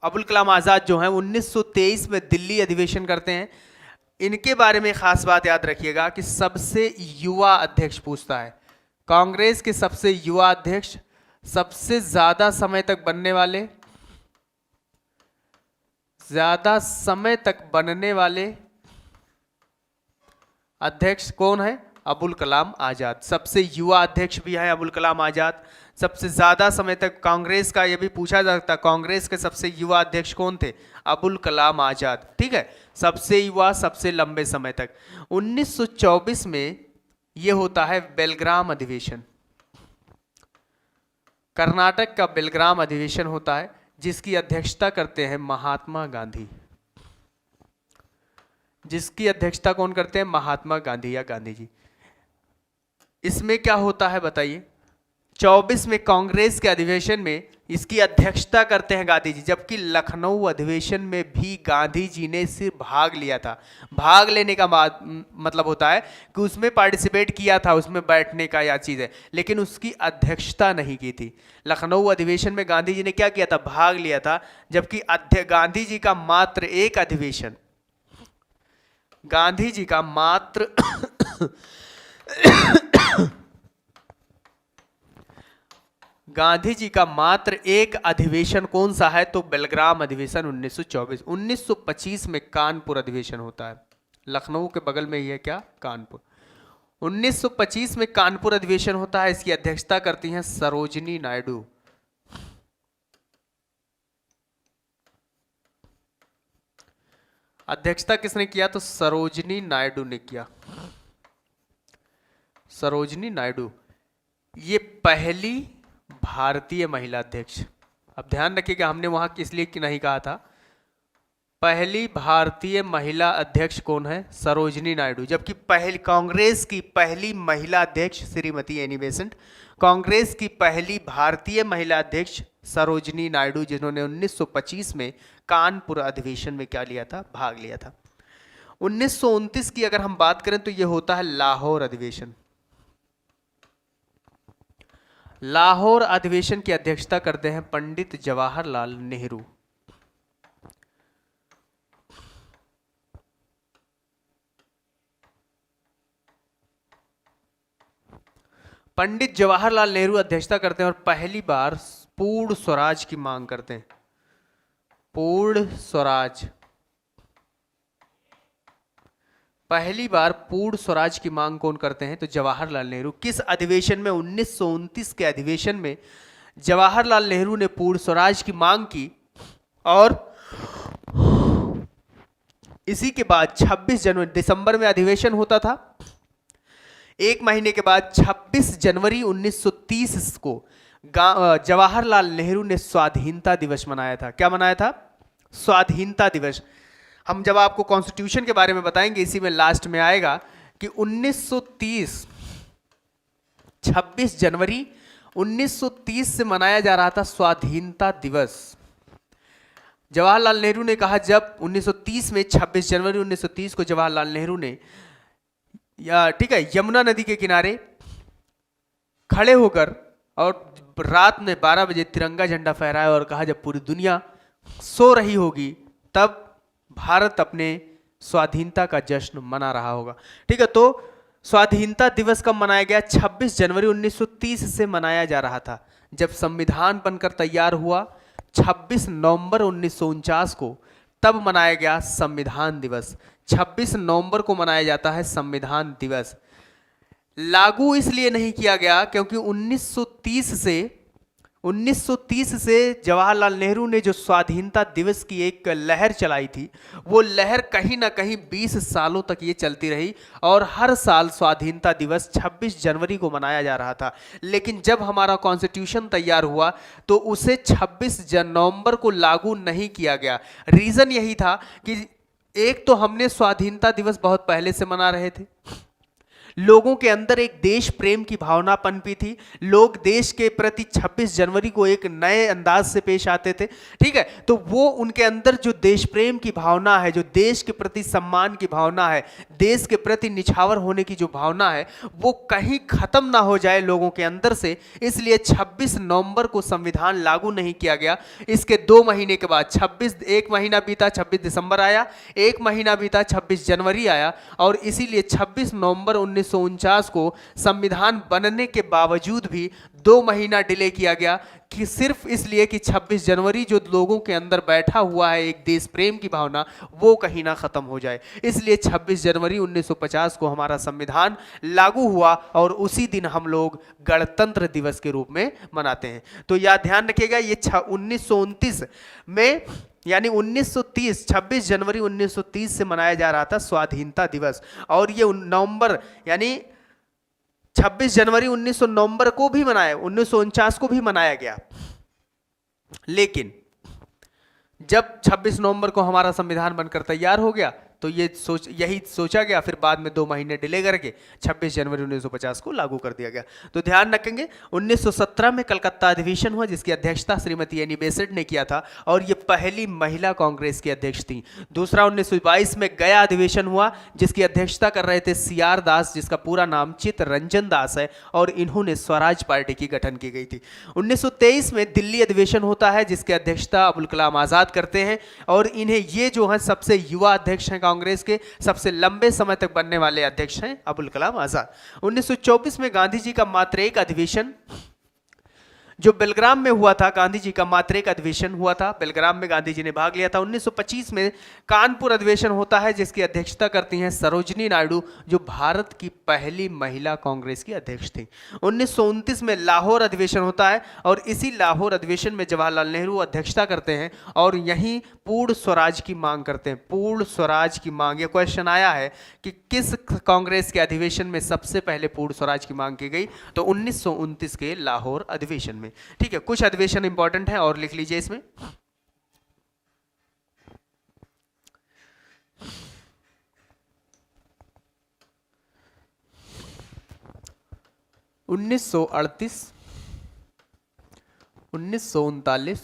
अबुल कलाम आजाद जो है 1923 में दिल्ली अधिवेशन करते हैं। इनके बारे में खास बात याद रखिएगा कि सबसे युवा अध्यक्ष पूछता है, कांग्रेस के सबसे युवा अध्यक्ष, सबसे ज्यादा समय तक बनने वाले, ज्यादा समय तक बनने वाले अध्यक्ष कौन है? अबुल कलाम आजाद। सबसे युवा अध्यक्ष भी है अबुल कलाम आजाद। सबसे ज्यादा समय तक कांग्रेस का, यह भी पूछा जा सकता, कांग्रेस के सबसे युवा अध्यक्ष कौन थे? अबुल कलाम आजाद। ठीक है, सबसे युवा, सबसे लंबे समय तक। 1924 में यह होता है बेलग्राम अधिवेशन, कर्नाटक का बेलग्राम अधिवेशन होता है, जिसकी अध्यक्षता करते हैं महात्मा गांधी। जिसकी अध्यक्षता कौन करते हैं? महात्मा गांधी या गांधी जी। इसमें क्या होता है बताइए? 24 में कांग्रेस के अधिवेशन में इसकी अध्यक्षता करते हैं गांधी जी, जबकि लखनऊ अधिवेशन में भी गांधी जी ने सिर्फ भाग लिया था। भाग लेने का मतलब होता है कि उसमें पार्टिसिपेट किया था, उसमें बैठने का या चीज़ है, लेकिन उसकी अध्यक्षता नहीं की थी। लखनऊ अधिवेशन में गांधी जी ने क्या किया था? भाग लिया था, जबकि गांधी जी का मात्र एक अधिवेशन, गांधी जी का मात्र गांधी जी का मात्र एक अधिवेशन कौन सा है? तो बेलग्राम अधिवेशन 1924। 1925 में कानपुर अधिवेशन होता है, लखनऊ के बगल में ही है क्या? कानपुर। 1925 में कानपुर अधिवेशन होता है, इसकी अध्यक्षता करती हैं सरोजिनी नायडू। अध्यक्षता किसने किया? तो सरोजिनी नायडू ने किया। सरोजिनी नायडू ये पहली भारतीय महिला अध्यक्ष। अब ध्यान रखिएगा, हमने वहां किस लिए नहीं कहा था, पहली भारतीय महिला अध्यक्ष कौन है? सरोजिनी नायडू। जबकि पहली कांग्रेस की पहली महिला अध्यक्ष श्रीमती एनी बेसेंट, कांग्रेस की पहली भारतीय महिला अध्यक्ष सरोजिनी नायडू, जिन्होंने 1925 में कानपुर अधिवेशन में क्या लिया था? भाग लिया था। 1929 की अगर हम बात करें तो यह होता है लाहौर अधिवेशन। लाहौर अधिवेशन की अध्यक्षता करते हैं पंडित जवाहरलाल नेहरू। पंडित जवाहरलाल नेहरू अध्यक्षता करते हैं और पहली बार पूर्ण स्वराज की मांग करते हैं। पूर्ण स्वराज, पहली बार पूर्ण स्वराज की मांग कौन करते हैं? तो जवाहरलाल नेहरू। किस अधिवेशन में? 1929 के अधिवेशन में जवाहरलाल नेहरू ने पूर्ण स्वराज की मांग की और इसी के बाद 26 जनवरी, दिसंबर में अधिवेशन होता था, एक महीने के बाद 26 जनवरी 1930 को जवाहरलाल नेहरू ने स्वाधीनता दिवस मनाया था। क्या मनाया था? स्वाधीनता दिवस। हम जब आपको कॉन्स्टिट्यूशन के बारे में बताएंगे, इसी में लास्ट में आएगा कि 1930 26 जनवरी 1930 से मनाया जा रहा था स्वाधीनता दिवस। जवाहरलाल नेहरू ने कहा, जब 1930 में 26 जनवरी 1930 को जवाहरलाल नेहरू ने ठीक है यमुना नदी के किनारे खड़े होकर और रात में 12 बजे तिरंगा झंडा फहराया और कहा, जब पूरी दुनिया सो रही होगी तब भारत अपने स्वाधीनता का जश्न मना रहा होगा। ठीक है, तो स्वाधीनता दिवस कब मनाया गया? 26 जनवरी 1930 से मनाया जा रहा था। जब संविधान बनकर तैयार हुआ 26 नवंबर 1949 को, तब मनाया गया संविधान दिवस। 26 नवंबर को मनाया जाता है संविधान दिवस। लागू इसलिए नहीं किया गया क्योंकि 1930 से जवाहरलाल नेहरू ने जो स्वाधीनता दिवस की एक लहर चलाई थी, वो लहर कहीं ना कहीं 20 सालों तक ये चलती रही और हर साल स्वाधीनता दिवस 26 जनवरी को मनाया जा रहा था। लेकिन जब हमारा कॉन्स्टिट्यूशन तैयार हुआ तो उसे 26 नवंबर को लागू नहीं किया गया। रीजन यही था कि एक तो हमने स्वाधीनता दिवस बहुत पहले से मना रहे थे, लोगों के अंदर एक देश प्रेम की भावना पनपी थी। लोग देश के प्रति 26 जनवरी को एक नए अंदाज से पेश आते थे। ठीक है, तो वो उनके अंदर जो देश प्रेम की भावना है, जो देश के प्रति सम्मान की भावना है, देश के प्रति निछावर होने की जो भावना है, वो कहीं खत्म ना हो जाए लोगों के अंदर से, इसलिए 26 नवंबर को संविधान लागू नहीं किया गया। इसके 2 महीने के बाद 1 महीना बीता, 26 दिसंबर आया, 1 महीना बीता, 26 जनवरी आया, और इसीलिए 26 नवंबर 1949 को संविधान बनने के बावजूद भी 2 महीना डिले किया गया, कि सिर्फ इसलिए कि 26 जनवरी जो लोगों के अंदर बैठा हुआ है एक देश प्रेम की भावना, वो कहीं ना खत्म हो जाए। इसलिए 26 जनवरी 1950 को हमारा संविधान लागू हुआ और उसी दिन हम लोग गणतंत्र दिवस के रूप में मनाते हैं। तो यह ध्यान रखिएगा, ये 1929 में यानी 1930, 26 जनवरी 1930 से मनाया जा रहा था स्वाधीनता दिवस, और ये नवंबर यानी 26 जनवरी 1900 नवंबर को भी मनाया, 1949 को भी मनाया गया। लेकिन जब 26 नवंबर को हमारा संविधान बनकर तैयार हो गया, तो यही सोचा गया, फिर बाद में 2 महीने डिले करके 26 जनवरी 1950 को लागू कर दिया गया। तो ध्यान रखेंगे, 1917 में कलकत्ता अधिवेशन हुआ जिसकी अध्यक्षता श्रीमती एनी बेसेंट ने किया था, और ये पहली महिला कांग्रेस की अध्यक्ष थी। दूसरा 1922 में गया अधिवेशन हुआ जिसकी अध्यक्षता कर रहे थे CR दास, जिसका पूरा नाम चित्तरंजन दास है, और इन्होंने स्वराज पार्टी की गठन की गई थी। 1923 में दिल्ली अधिवेशन होता है जिसकी अध्यक्षता अबुल कलाम आजाद करते हैं, और इन्हें ये जो है सबसे युवा अध्यक्ष हैं कांग्रेस के, सबसे लंबे समय तक बनने वाले अध्यक्ष हैं अबुल कलाम आजाद। 1924 में गांधी जी का मात्र एक अधिवेशन जो बेलग्राम में हुआ था, गांधी जी का मात्र एक अधिवेशन हुआ था, बेलग्राम में गांधी जी ने भाग लिया था। 1925 में कानपुर अधिवेशन होता है जिसकी अध्यक्षता करती हैं सरोजनी नायडू, जो भारत की पहली महिला कांग्रेस की अध्यक्ष थी। 1929 में लाहौर अधिवेशन होता है, और इसी लाहौर अधिवेशन में जवाहरलाल नेहरू अध्यक्षता करते हैं, और यहीं पूर्ण स्वराज की मांग करते हैं। पूर्ण स्वराज की मांग, ये क्वेश्चन आया है कि किस कांग्रेस के अधिवेशन में सबसे पहले पूर्ण स्वराज की मांग की गई, तो 1929 के लाहौर अधिवेशन में। ठीक है, कुछ अधिवेशन इंपॉर्टेंट है और लिख लीजिए इसमें। उन्नीस सौ 1939,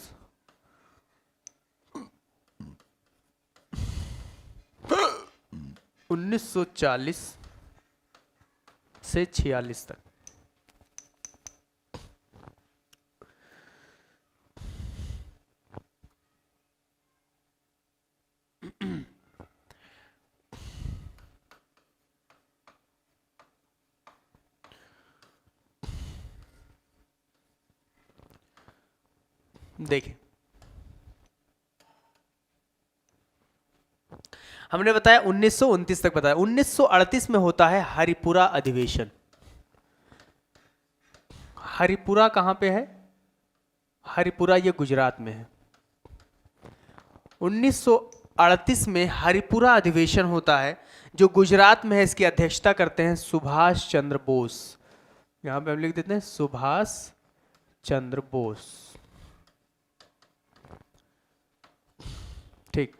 1940 से 46 तक। देखिए, हमने बताया 1929 तक बताया। 1938 में होता है हरिपुरा अधिवेशन। हरिपुरा कहां पे है? हरिपुरा ये गुजरात में है। 1938 में हरिपुरा अधिवेशन होता है जो गुजरात में है। इसकी अध्यक्षता करते हैं सुभाष चंद्र बोस। यहां पे हम लिख देते हैं सुभाष चंद्र बोस। ठीक,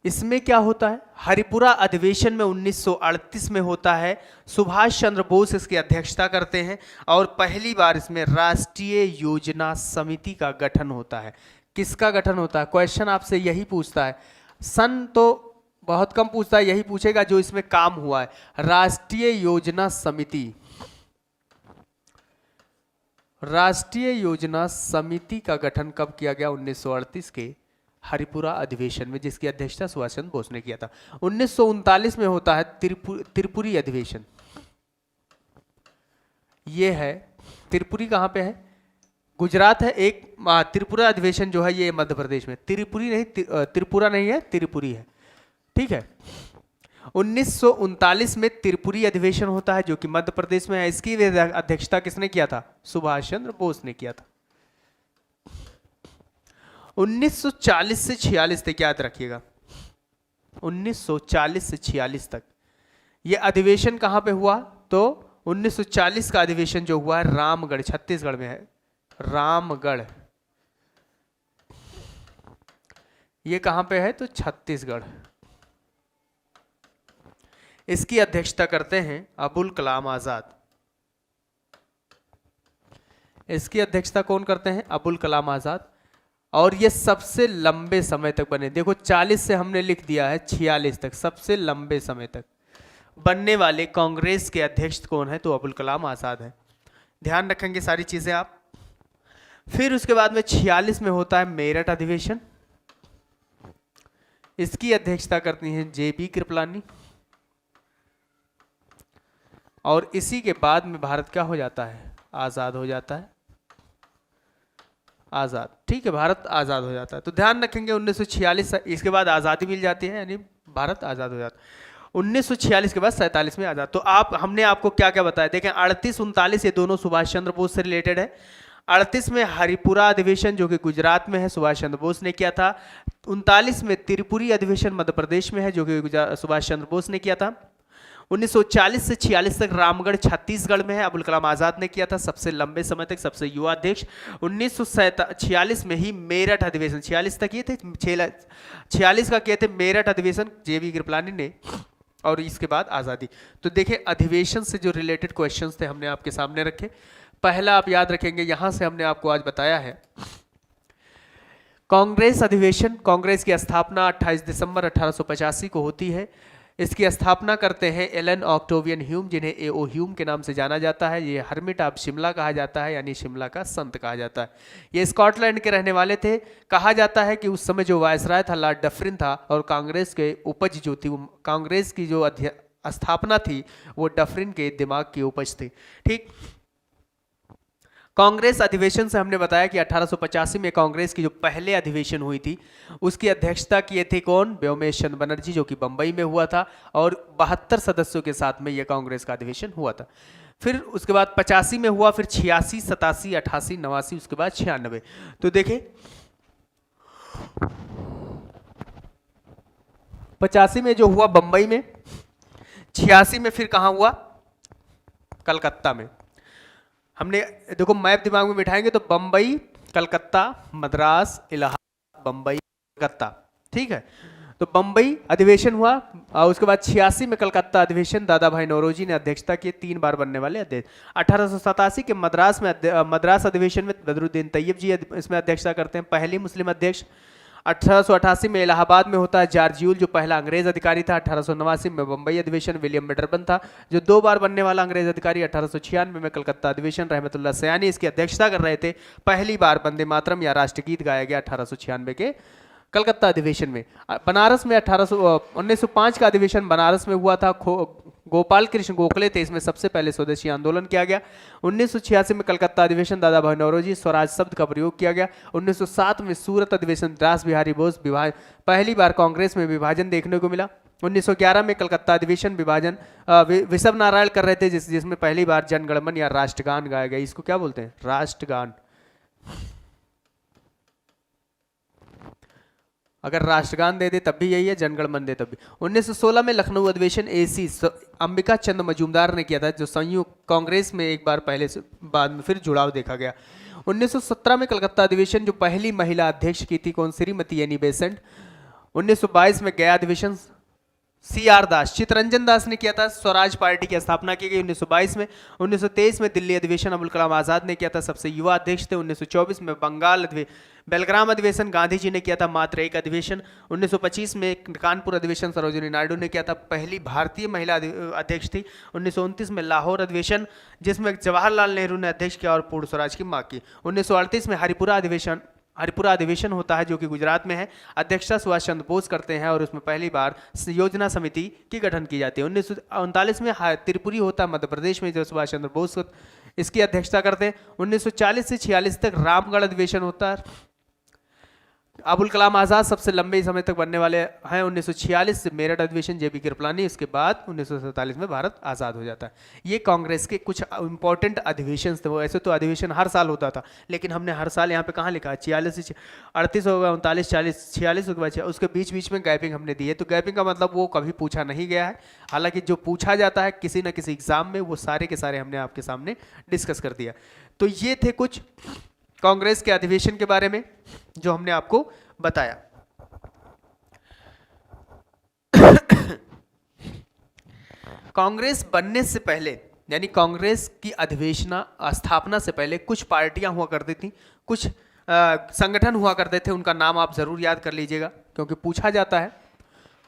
इसमें क्या होता है? हरिपुरा अधिवेशन में 1938 में होता है, सुभाष चंद्र बोस इसकी अध्यक्षता करते हैं, और पहली बार इसमें राष्ट्रीय योजना समिति का गठन होता है। किसका गठन होता है? क्वेश्चन आपसे यही पूछता है। सन तो बहुत कम पूछता है, यही पूछेगा जो इसमें काम हुआ है। राष्ट्रीय योजना समिति, राष्ट्रीय योजना समिति का गठन कब किया गया? 1938 के हरिपुरा अधिवेशन में, जिसकी अध्यक्षता सुभाष चंद्र बोस ने किया था। 1939 में होता है त्रिपुरी अधिवेशन। ये है त्रिपुरी, कहां पे है? गुजरात है। एक त्रिपुरा अधिवेशन जो है ये मध्य प्रदेश में। त्रिपुरी नहीं, त्रिपुरा नहीं है, त्रिपुरी है। ठीक है, 1939 में त्रिपुरी अधिवेशन होता है जो कि मध्य प्रदेश में है। इसकी अध्यक्षता किसने किया था? सुभाष चंद्र बोस ने किया था। 1940 से 46 तक याद रखिएगा, 1940 से 46 तक ये अधिवेशन कहां पे हुआ? तो 1940 का अधिवेशन जो हुआ है रामगढ़, छत्तीसगढ़ में है। रामगढ़ ये कहां पे है? तो छत्तीसगढ़। इसकी अध्यक्षता करते हैं अबुल कलाम आजाद। इसकी अध्यक्षता कौन करते हैं? अबुल कलाम आजाद। और ये सबसे लंबे समय तक बने, देखो 40 से हमने लिख दिया है 46 तक, सबसे लंबे समय तक बनने वाले कांग्रेस के अध्यक्ष कौन है? तो अबुल कलाम आजाद है। ध्यान रखेंगे सारी चीजें आप। फिर उसके बाद में 46 में होता है मेरठ अधिवेशन। इसकी अध्यक्षता करती हैं जेबी कृपलानी। और इसी के बाद में भारत क्या हो जाता है? आजाद हो जाता है। आजाद, ठीक है, भारत आजाद हो जाता है। तो ध्यान रखेंगे 1946, इसके बाद आजादी मिल जाती है, यानी भारत आजाद हो जाता है। 1946 के बाद 47 में आजाद। तो हमने आपको क्या क्या बताया, देखें 38 39 ये दोनों सुभाष चंद्र बोस से रिलेटेड है। 38 में हरिपुरा अधिवेशन जो कि गुजरात में है, सुभाष चंद्र बोस ने किया था। 39 में त्रिपुरी अधिवेशन मध्य प्रदेश में है, जो कि सुभाष चंद्र बोस ने किया था। 1940 से 46 तक रामगढ़ छत्तीसगढ़ में है, अबुल कलाम आजाद ने किया था, सबसे लंबे समय तक, सबसे युवा अध्यक्ष। 1946 में ही मेरठ अधिवेशन, 46 तक किए थे, 46 का किए थे मेरठ अधिवेशन जेबी कृपलानी ने, और इसके बाद आजादी। तो देखिए अधिवेशन से जो रिलेटेड क्वेश्चंस थे हमने आपके सामने रखे। पहला आप याद रखेंगे, यहां से हमने आपको आज बताया है कांग्रेस अधिवेशन। कांग्रेस की स्थापना 28 दिसंबर 1885 को होती है। इसकी स्थापना करते हैं एलन ऑक्टेवियन ह्यूम, जिन्हें एओ ह्यूम के नाम से जाना जाता है। ये हर्मिट ऑफ शिमला कहा जाता है, यानी शिमला का संत कहा जाता है। ये स्कॉटलैंड के रहने वाले थे। कहा जाता है कि उस समय जो वायसराय था लॉर्ड डफरिन था, और कांग्रेस के उपज जो थी, कांग्रेस की जो स्थापना थी वो डफरिन के दिमाग की उपज थी। ठीक, कांग्रेस अधिवेशन से हमने बताया कि 1885 में कांग्रेस की जो पहले अधिवेशन हुई थी उसकी अध्यक्षता किए थे कौन? व्योमेश चंद्र बनर्जी, जो कि बंबई में हुआ था, और 72 सदस्यों के साथ में यह कांग्रेस का अधिवेशन हुआ था। फिर उसके बाद 85 में हुआ, फिर 86, 87, 88, 89, उसके बाद 96। तो देखें 85 में जो हुआ बंबई में, 86 में फिर कहां हुआ? कलकत्ता में। हमने देखो मैप दिमाग में बिठाएंगे तो बंबई, कलकत्ता, मद्रास, इलाहाबाद, बंबई, कलकत्ता, ठीक है। तो बंबई अधिवेशन हुआ, और उसके बाद 86 में कलकत्ता अधिवेशन दादा भाई नौरोजी ने अध्यक्षता की, 3 बार बनने वाले अध्यक्ष। 1887 के मद्रास अधिवेशन में बदरुद्दीन तैयब जी इसमें अध्यक्षता करते हैं, पहली मुस्लिम अध्यक्ष। 1888 में इलाहाबाद में होता है जार्जियुल, जो पहला अंग्रेज अधिकारी था। 1889 में बंबई अधिवेशन विलियम बेटरबन था, जो 2 बार बनने वाला अंग्रेज अधिकारी। 1896 में कलकत्ता अधिवेशन रहमतुल्लाह सयानी इसकी अध्यक्षता कर रहे थे। पहली बार वंदे मातरम या राष्ट्रगीत गाया गया 1896 के कलकत्ता अधिवेशन में। बनारस में 1905 का अधिवेशन बनारस में हुआ था। गोपाल कृष्ण गोखले थे इसमें सबसे पहले स्वदेशी आंदोलन किया गया। 1986 में कलकत्ता अधिवेशन दादा भाई नौरोजी, स्वराज शब्द का प्रयोग किया गया। 1907 में सूरत अधिवेशन रास बिहारी बोस, पहली बार कांग्रेस में विभाजन देखने को मिला। 1911 में कलकत्ता अधिवेशन विभाजन विशव नारायण कर रहे थे, जिसमें पहली बार जनगणमन या राष्ट्रगान गाया गया। इसको क्या बोलते हैं? राष्ट्रगान। अगर राष्ट्रगान दे दे तब भी यही है, जनगणमन दे तब भी। 1916 में लखनऊ अधिवेशन एसी अंबिका चंद मजूमदार ने किया था, जो संयुक्त कांग्रेस में एक बार पहले से बाद में फिर जुड़ाव देखा गया। 1917 में कलकत्ता अधिवेशन, जो पहली महिला अध्यक्ष की थी कौन? Shrimati Annie Besant. 1922 में गया अधिवेशन CR दास, चितरंजन दास ने किया था। स्वराज पार्टी की स्थापना की गई 1922 में। 1923 में दिल्ली अधिवेशन अबुल कलाम आजाद ने किया था, सबसे युवा अध्यक्ष थे। 1924 में बेलग्राम अधिवेशन गांधी जी ने किया था, मात्र एक अधिवेशन। 1925 में कानपुर अधिवेशन सरोजिनी नायडू ने किया था, पहली भारतीय महिला अध्यक्ष थी। 1929 में लाहौर अधिवेशन, जिसमें जवाहरलाल नेहरू ने अध्यक्ष किया और पूर्ण स्वराज की मांग की। 1938 में हरिपुरा अधिवेशन होता है, जो कि गुजरात में है। अध्यक्षता सुभाष चंद्र बोस करते हैं, और उसमें पहली बार योजना समिति की गठन की जाती है। 1939 में त्रिपुरी होता है मध्य प्रदेश में, जो सुभाष चंद्र बोस इसकी अध्यक्षता करते हैं। 1940 से 46 तक रामगढ़ अधिवेशन होता है। अबुल कलाम आजाद सबसे लंबे समय तक बनने वाले हैं। 1946 से मेरठ अधिवेशन जेबी कृपलानी, इसके बाद 1947 में भारत आजाद हो जाता है। ये कांग्रेस के कुछ इंपॉर्टेंट अधिवेशन थे। वो ऐसे तो अधिवेशन हर साल होता था, लेकिन हमने हर साल यहाँ पे कहाँ लिखा है? 46 से 38 होगा, 39, 40, 46 के बाद उसके बीच बीच में गैपिंग हमने दी है। तो गैपिंग का मतलब वो कभी पूछा नहीं गया है, हालांकि जो पूछा जाता है किसी न किसी एग्जाम में, वो सारे के सारे हमने आपके सामने डिस्कस कर दिया। तो ये थे कुछ कांग्रेस के अधिवेशन के बारे में जो हमने आपको बताया। कांग्रेस बनने से पहले, यानी कांग्रेस की अधिवेशना स्थापना से पहले कुछ पार्टियां हुआ करती थी, कुछ संगठन हुआ करते थे, उनका नाम आप जरूर याद कर लीजिएगा क्योंकि पूछा जाता है।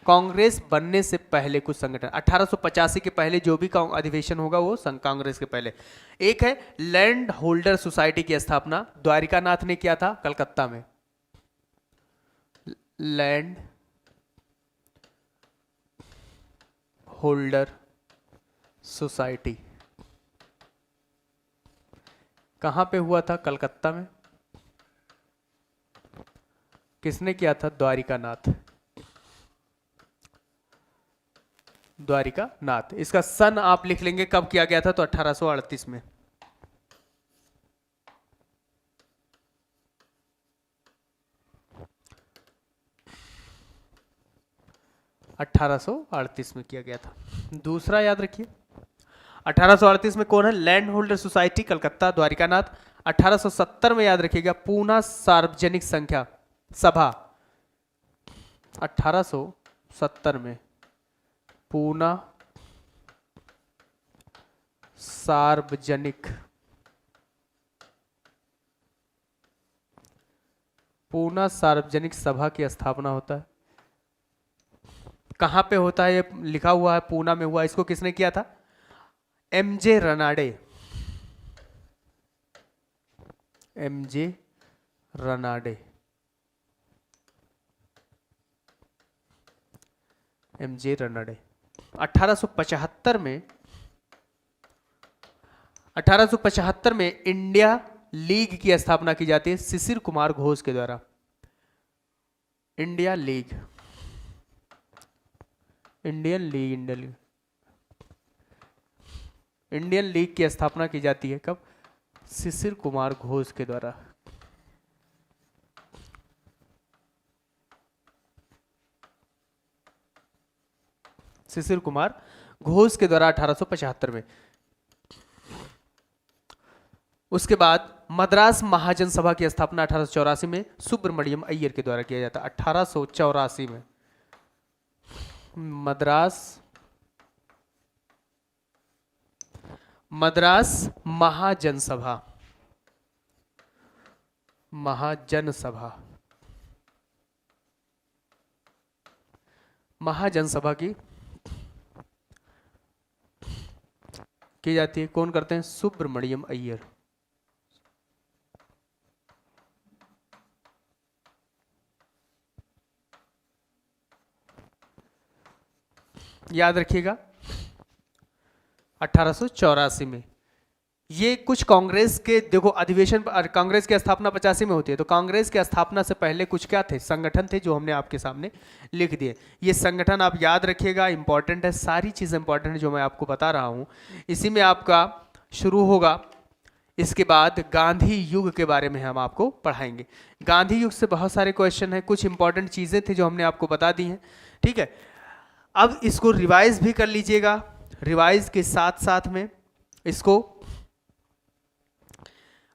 कांग्रेस बनने से पहले कुछ संगठन, 1885 के पहले जो भी अधिवेशन होगा वो कांग्रेस के पहले। एक है लैंड होल्डर सोसाइटी की स्थापना द्वारिकानाथ ने किया था कलकत्ता में। लैंड होल्डर सोसाइटी कहां पे हुआ था? कलकत्ता में। किसने किया था? द्वारिकानाथ। द्वारिकानाथ। इसका सन आप लिख लेंगे कब किया गया था, तो 1838 में। में किया गया था। दूसरा याद रखिए, 1838 में कौन है? Land holder society Calcutta, Dwarikanath. 1870 में याद रखिएगा पूना सार्वजनिक संख्या सभा। 1870 में पूना सार्वजनिक सभा की स्थापना होता है। कहां पे होता है? ये लिखा हुआ है पूना में हुआ। इसको किसने किया था? MJ Ranade. MJ Ranade. MJ Ranade. 1875 में इंडिया लीग की स्थापना की जाती है शिशिर कुमार घोष के द्वारा। इंडियन लीग की स्थापना की जाती है कब? शिशिर कुमार घोष के द्वारा। शिशिर कुमार घोष के द्वारा 1875 में। उसके बाद मद्रास महाजन सभा की स्थापना 1884 में सुब्रमण्यम अय्यर के द्वारा किया जाता है। 1884 में मद्रास महाजन सभा की जाती है। कौन करते हैं? सुब्रमण्यम अय्यर। याद रखिएगा 1884 में। ये कुछ कांग्रेस के, देखो अधिवेशन, कांग्रेस की स्थापना 85 में होती है, तो कांग्रेस की स्थापना से पहले कुछ क्या थे? संगठन थे जो हमने आपके सामने लिख दिए। ये संगठन आप याद रखिएगा, इंपॉर्टेंट है, सारी चीजें इंपॉर्टेंट है जो मैं आपको बता रहा हूं। इसी में आपका शुरू होगा। इसके बाद गांधी युग के बारे में हम आपको पढ़ाएंगे। गांधी युग से बहुत सारे क्वेश्चन हैं, कुछ इंपॉर्टेंट चीजें थी जो हमने आपको बता दी हैं, ठीक है। अब इसको रिवाइज भी कर लीजिएगा, रिवाइज के साथ साथ में इसको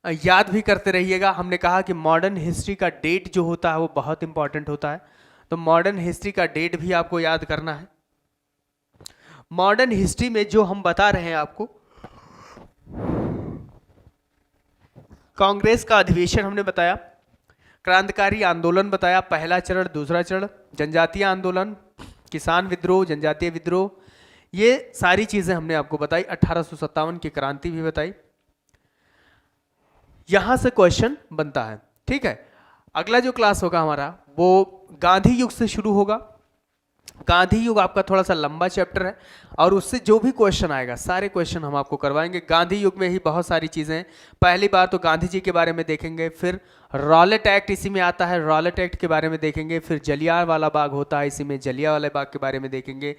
याद भी करते रहिएगा। हमने कहा कि मॉडर्न हिस्ट्री का डेट जो होता है वो बहुत इंपॉर्टेंट होता है, तो मॉडर्न हिस्ट्री का डेट भी आपको याद करना है। मॉडर्न हिस्ट्री में जो हम बता रहे हैं आपको, कांग्रेस का अधिवेशन हमने बताया, क्रांतिकारी आंदोलन बताया, पहला चरण, दूसरा चरण, जनजातीय आंदोलन, किसान विद्रोह, जनजातीय विद्रोह, ये सारी चीजें हमने आपको बताई। 1857 की क्रांति भी बताई। यहां से क्वेश्चन बनता है, ठीक है। अगला जो क्लास होगा हमारा वो गांधी युग से शुरू होगा। गांधी युग आपका थोड़ा सा लंबा चैप्टर है और उससे जो भी क्वेश्चन आएगा सारे क्वेश्चन हम आपको करवाएंगे। गांधी युग में ही बहुत सारी चीजें हैं। पहली बार तो गांधी जी के बारे में देखेंगे, फिर रॉलेट एक्ट इसी में आता है, रॉलेट एक्ट के बारे में देखेंगे, फिर जलियांवाला बाग होता है इसी में, जलियांवाला बाग के बारे में देखेंगे,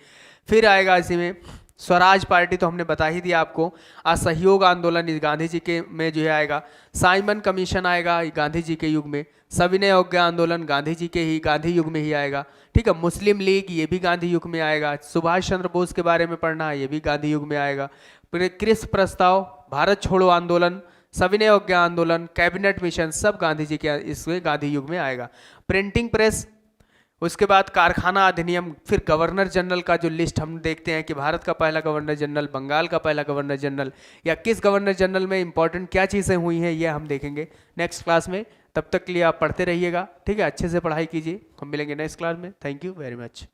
फिर आएगा इसी में स्वराज पार्टी तो हमने बता ही दिया आपको, असहयोग आंदोलन गांधी जी के में जो है आएगा, साइमन कमीशन आएगा गांधी जी के युग में, सविनय अवज्ञा आंदोलन गांधी जी के ही गांधी युग में ही आएगा, ठीक है। मुस्लिम लीग ये भी गांधी युग में आएगा, सुभाष चंद्र बोस के बारे में पढ़ना है ये भी गांधी युग में आएगा, फिर क्रिस प्रस्ताव, भारत छोड़ो आंदोलन, सविनय अवज्ञा आंदोलन, कैबिनेट मिशन सब गांधी जी के इसमें गांधी युग में आएगा। प्रिंटिंग प्रेस उसके बाद कारखाना अधिनियम, फिर गवर्नर जनरल का जो लिस्ट हम देखते हैं कि भारत का पहला गवर्नर जनरल, बंगाल का पहला गवर्नर जनरल, या किस गवर्नर जनरल में इंपॉर्टेंट क्या चीज़ें हुई हैं, ये हम देखेंगे नेक्स्ट क्लास में। तब तक के लिए आप पढ़ते रहिएगा, ठीक है, अच्छे से पढ़ाई कीजिए। हम मिलेंगे नेक्स्ट क्लास में। Thank you very much.